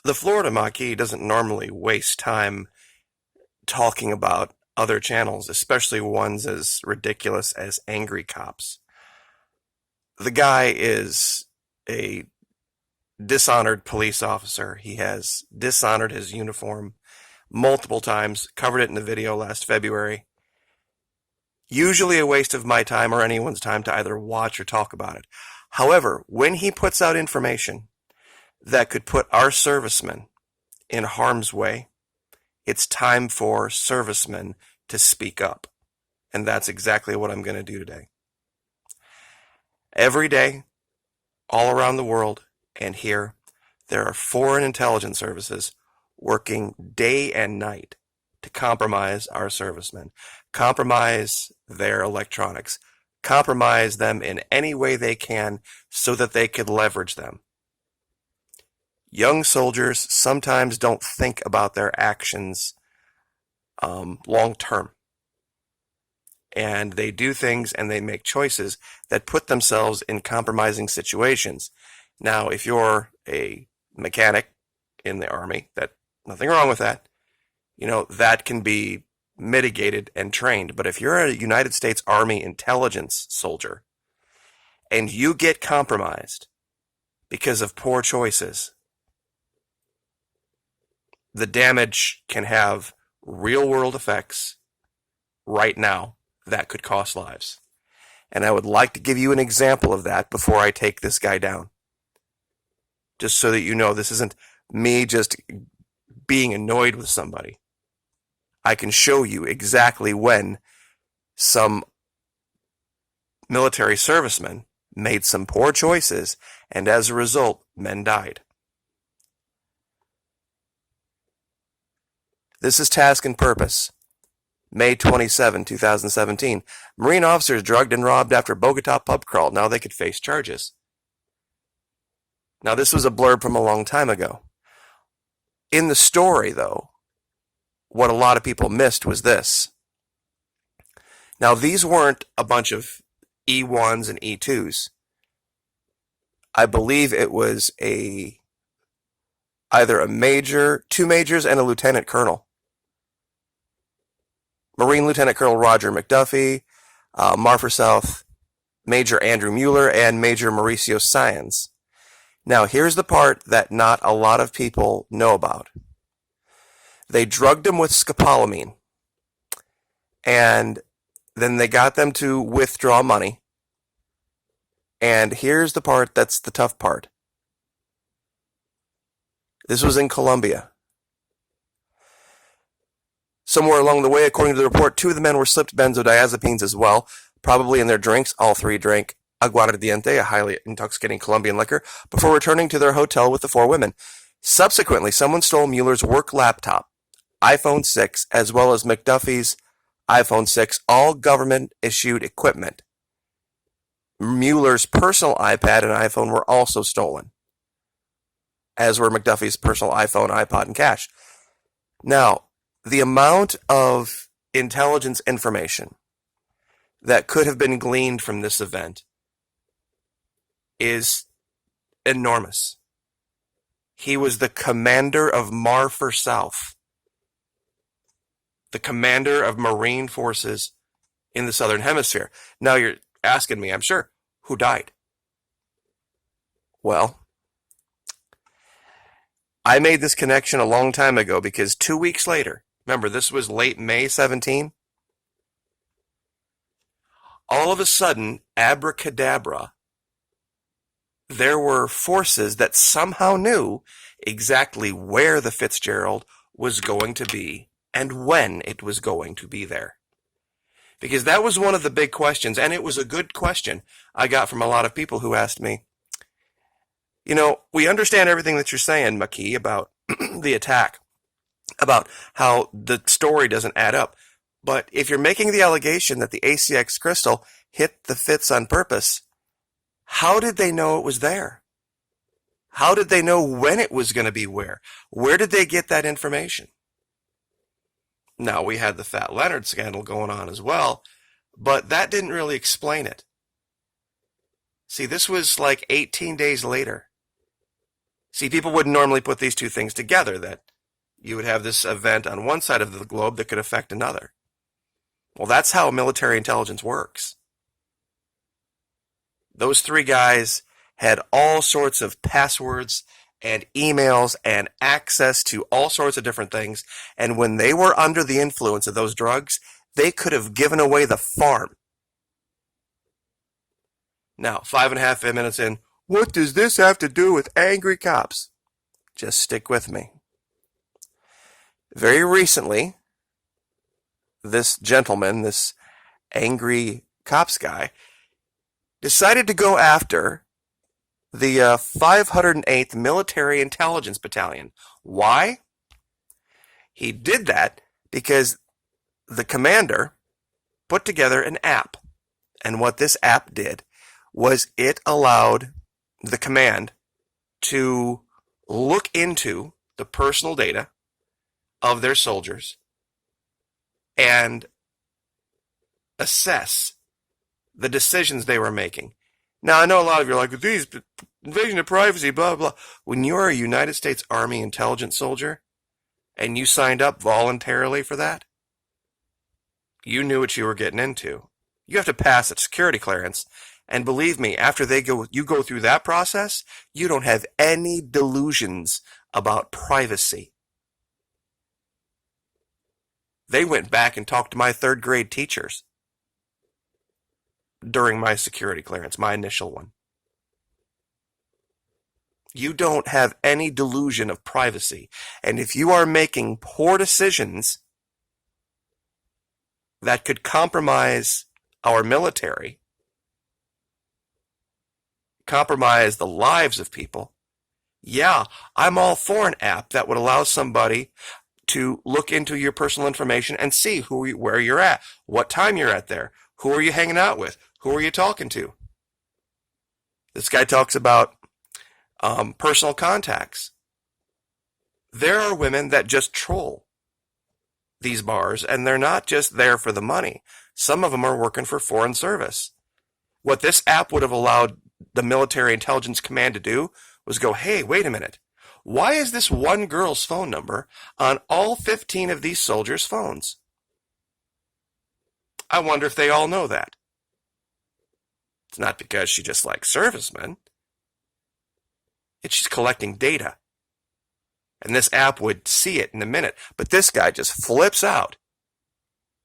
The Florida Maquis doesn't normally waste time talking about other channels, especially ones as ridiculous as Angry Cops. The guy is a dishonored police officer. He has dishonored his uniform multiple times, covered it in the video last February. Usually a waste of my time or anyone's time to either watch or talk about it. However, when he puts out information that could put our servicemen in harm's way, it's time for servicemen to speak up. And that's exactly what I'm going to do today. Every day, all around the world, and here, there are foreign intelligence services working day and night to compromise our servicemen, compromise their electronics, compromise them in any way they can so that they could leverage them. Young soldiers sometimes don't think about their actions long term. And they do things and they make choices that put themselves in compromising situations. Now, if you're a mechanic in the Army, nothing wrong with that. That can be mitigated and trained. But if you're a United States Army intelligence soldier and you get compromised because of poor choices, the damage can have real-world effects right now that could cost lives. And I would like to give you an example of that before I take this guy down. Just so that you know this isn't me just being annoyed with somebody. I can show you exactly when some military servicemen made some poor choices, and as a result, men died. This is Task and Purpose. May 27, 2017. Marine officers drugged and robbed after Bogota pub crawl. Now they could face charges. Now this was a blurb from a long time ago. In the story, though, what a lot of people missed was this. Now these weren't a bunch of E1s and E2s. I believe it was either a major, two majors, and a lieutenant colonel. Marine Lieutenant Colonel Roger McDuffie, Marfor South, Major Andrew Mueller, and Major Mauricio Sáenz. Now, here's the part that not a lot of people know about. They drugged them with scopolamine, and then they got them to withdraw money. And here's the part that's the tough part. This was in Colombia. Somewhere along the way, according to the report, 2 of the men were slipped benzodiazepines as well, probably in their drinks. All 3 drank aguardiente, a highly intoxicating Colombian liquor, before returning to their hotel with the 4 women. Subsequently, someone stole Mueller's work laptop, iPhone 6, as well as McDuffie's iPhone 6, all government-issued equipment. Mueller's personal iPad and iPhone were also stolen, as were McDuffie's personal iPhone, iPod, and cash. Now, the amount of intelligence information that could have been gleaned from this event is enormous. He was the commander of Marfor South, the commander of Marine forces in the Southern Hemisphere. Now you're asking me, I'm sure, who died? Well, I made this connection a long time ago because 2 weeks later, remember this was late May 17, all of a sudden, abracadabra, there were forces that somehow knew exactly where the Fitzgerald was going to be and when it was going to be there. Because that was one of the big questions, and it was a good question I got from a lot of people who asked me, we understand everything that you're saying, Maquis, about the attack, about how the story doesn't add up. But if you're making the allegation that the ACX crystal hit the Fitz on purpose, how did they know it was there? How did they know when it was going to be where? Where did they get that information? Now, we had the Fat Leonard scandal going on as well, but that didn't really explain it. See, this was like 18 days later. See, people wouldn't normally put these two things together, that you would have this event on one side of the globe that could affect another. Well, that's how military intelligence works. Those three guys had all sorts of passwords and emails and access to all sorts of different things. And when they were under the influence of those drugs, they could have given away the farm. Now, 5.5 minutes in, what does this have to do with angry cops? Just stick with me. Very recently, this gentleman, this angry cops guy, decided to go after the 508th Military Intelligence Battalion. Why? He did that because the commander put together an app. And what this app did was it allowed the command to look into the personal data of their soldiers and assess the decisions they were making. Now, I know a lot of you are like, these invasion of privacy, blah, blah. When you're a United States Army intelligence soldier and you signed up voluntarily for that, you knew what you were getting into. You have to pass a security clearance. And believe me, after you go through that process, you don't have any delusions about privacy. They went back and talked to my third grade teachers during my security clearance, my initial one. You don't have any delusion of privacy. And if you are making poor decisions that could compromise our military, compromise the lives of people, yeah, I'm all for an app that would allow somebody to look into your personal information and see where you're at, what time you're at there, who are you hanging out with, who are you talking to. This guy talks about personal contacts. There are women that just troll these bars, and they're not just there for the money. Some of them are working for foreign service. What this app would have allowed the Military Intelligence Command to do was go, hey, wait a minute. Why is this one girl's phone number on all 15 of these soldiers' phones? I wonder if they all know that. It's not because she just likes servicemen. It's she's collecting data. And this app would see it in a minute. But this guy just flips out,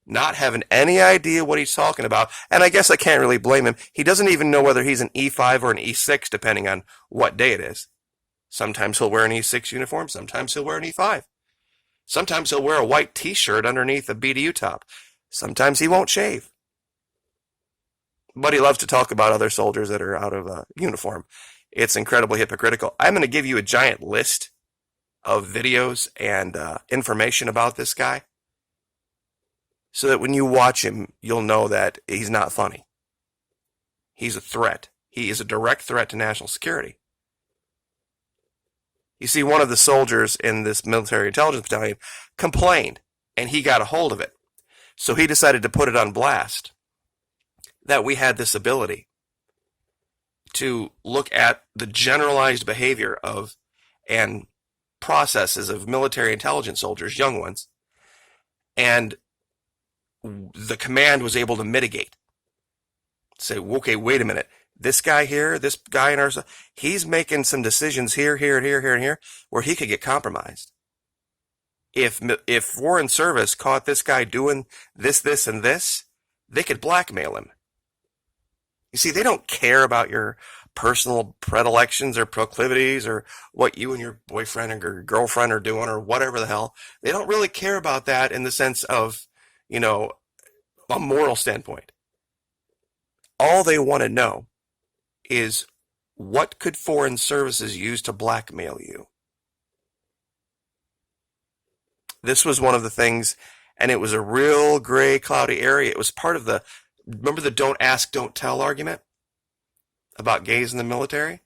not having any idea what he's talking about. And I guess I can't really blame him. He doesn't even know whether he's an E5 or an E6, depending on what day it is. Sometimes he'll wear an E6 uniform. Sometimes he'll wear an E5. Sometimes he'll wear a white T-shirt underneath a BDU top. Sometimes he won't shave. But he loves to talk about other soldiers that are out of uniform. It's incredibly hypocritical. I'm going to give you a giant list of videos and information about this guy, so that when you watch him, you'll know that he's not funny. He's a threat. He is a direct threat to national security. You see, one of the soldiers in this military intelligence battalion complained, and he got a hold of it. So he decided to put it on blast that we had this ability to look at the generalized behavior of and processes of military intelligence soldiers, young ones, and the command was able to mitigate. Say, okay, wait a minute. This guy here, this guy in our, he's making some decisions here, and here, where he could get compromised. If foreign service caught this guy doing this, and this, they could blackmail him. You see, they don't care about your personal predilections or proclivities or what you and your boyfriend or your girlfriend are doing or whatever the hell. They don't really care about that in the sense of, a moral standpoint. All they want to know is, what could foreign services use to blackmail you? This was one of the things, and it was a real gray, cloudy area. It was part of remember the don't ask, don't tell argument about gays in the military?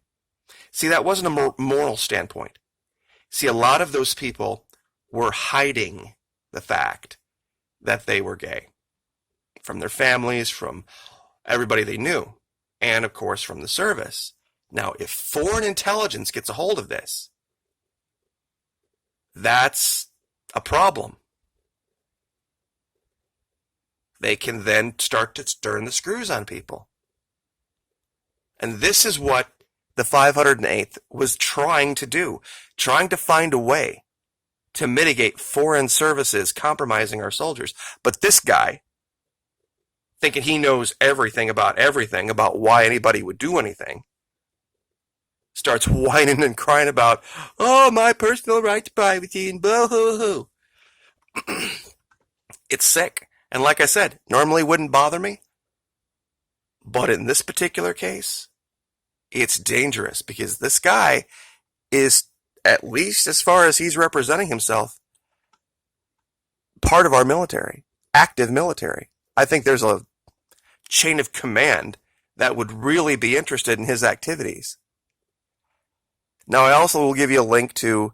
See, that wasn't a moral standpoint. See, a lot of those people were hiding the fact that they were gay from their families, from everybody they knew, and of course from the service. Now, if foreign intelligence gets a hold of this, That's a problem. They can then start to turn the screws on people. And this is what the 508th was trying to do, trying to find a way to mitigate foreign services compromising our soldiers. But this guy, thinking he knows everything about why anybody would do anything, starts whining and crying about, oh, my personal right to privacy and blah, hoo, hoo. It's sick. And like I said, normally wouldn't bother me. But in this particular case, it's dangerous because this guy is, at least as far as he's representing himself, part of our military, active military. I think there's a chain of command that would really be interested in his activities. Now, I also will give you a link to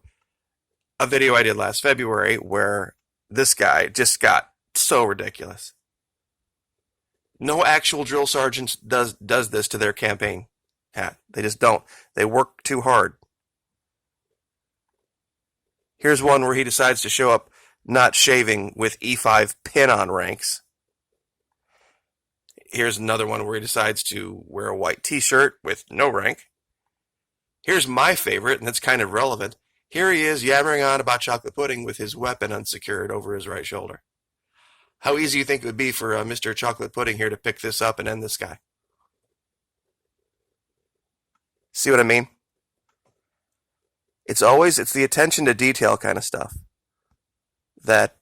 a video I did last February where this guy just got so ridiculous. No actual drill sergeant does this to their campaign hat. They just don't. They work too hard. Here's one where he decides to show up not shaving with E5 pin-on ranks. Here's another one where he decides to wear a white t-shirt with no rank. Here's my favorite, and it's kind of relevant. Here he is yammering on about chocolate pudding with his weapon unsecured over his right shoulder. How easy do you think it would be for Mr. Chocolate Pudding here to pick this up and end this guy? See what I mean? It's the attention to detail kind of stuff that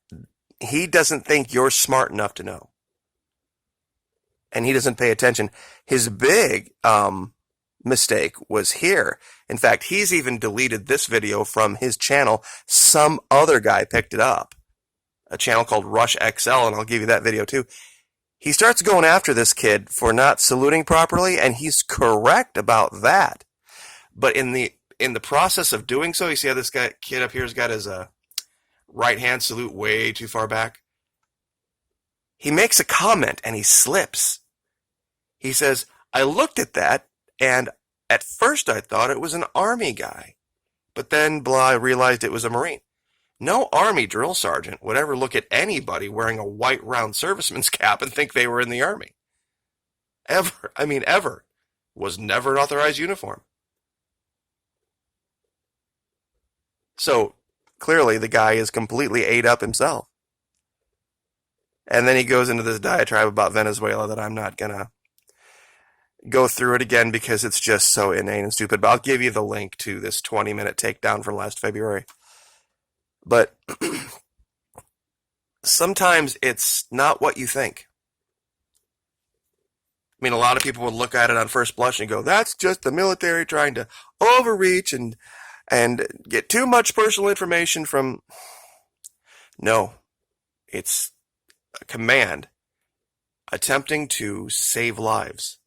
he doesn't think you're smart enough to know. And he doesn't pay attention. His big mistake was here. In fact, he's even deleted this video from his channel. Some other guy picked it up. A channel called Rush XL, and I'll give you that video too. He starts going after this kid for not saluting properly, and he's correct about that. But in the process of doing so, you see how this kid up here has got his right hand salute way too far back? He makes a comment and he slips. He says, I looked at that, and at first I thought it was an Army guy. But then, I realized it was a Marine. No Army drill sergeant would ever look at anybody wearing a white round serviceman's cap and think they were in the Army. Ever. I mean, ever. Was never an authorized uniform. So, clearly the guy is completely ate up himself. And then he goes into this diatribe about Venezuela that I'm not going to go through it again because it's just so inane and stupid. But I'll give you the link to this 20-minute takedown from last February. But sometimes it's not what you think. I mean, a lot of people would look at it on first blush and go, that's just the military trying to overreach and get too much personal information from... No, it's a command attempting to save lives.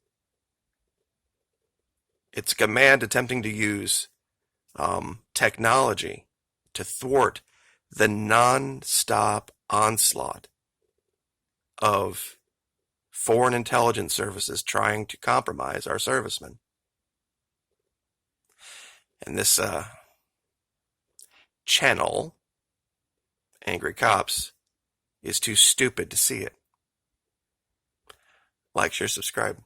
It's a command attempting to use technology to thwart the non-stop onslaught of foreign intelligence services trying to compromise our servicemen. And this channel, Angry Cops, is too stupid to see it. Like, share, subscribe.